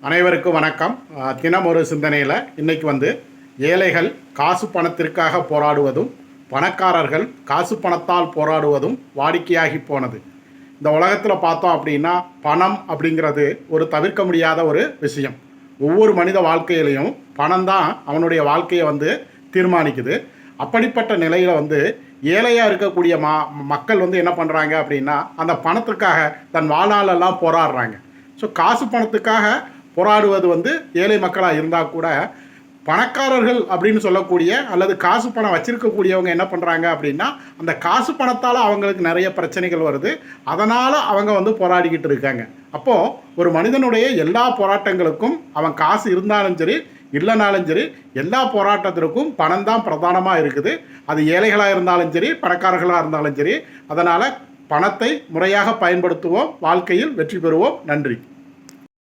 அனைவருக்கும் வணக்கம். தினம் ஒரு சிந்தனையில் இன்றைக்கி ஏழைகள் காசு பணத்திற்காக போராடுவதும் பணக்காரர்கள் காசு பணத்தால் போராடுவதும் வாடிக்கையாகி போனது. இந்த உலகத்தில் பார்த்தோம் அப்படின்னா பணம் அப்படிங்கிறது ஒரு தவிர்க்க முடியாத ஒரு விஷயம். ஒவ்வொரு மனித வாழ்க்கையிலையும் பணம் தான் அவனுடைய வாழ்க்கையை தீர்மானிக்குது. அப்படிப்பட்ட நிலையில் ஏழையாக இருக்கக்கூடிய மக்கள் என்ன பண்ணுறாங்க அப்படின்னா அந்த பணத்துக்காக தன் வாழ்நாளெல்லாம் போராடுறாங்க. ஸோ காசு பணத்துக்காக போராடுவது ஏழை மக்களாக இருந்தால் கூட பணக்காரர்கள் அப்படின்னு சொல்லக்கூடிய அல்லது காசு பணம் வச்சிருக்கக்கூடியவங்க என்ன பண்ணுறாங்க அப்படின்னா அந்த காசு பணத்தால் அவங்களுக்கு நிறைய பிரச்சனைகள் வருது. அதனால் அவங்க போராடிக்கிட்டு இருக்காங்க. அப்போது ஒரு மனிதனுடைய எல்லா போராட்டங்களுக்கும் அவன் காசு இருந்தாலும் சரி இல்லைனாலும் சரி எல்லா போராட்டத்திற்கும் பணம் தான் பிரதானமாக இருக்குது. அது ஏழைகளாக இருந்தாலும் சரி பணக்காரர்களாக இருந்தாலும் சரி. அதனால் பணத்தை முறையாக பயன்படுத்துவோம், வாழ்க்கையில் வெற்றி பெறுவோம். நன்றி.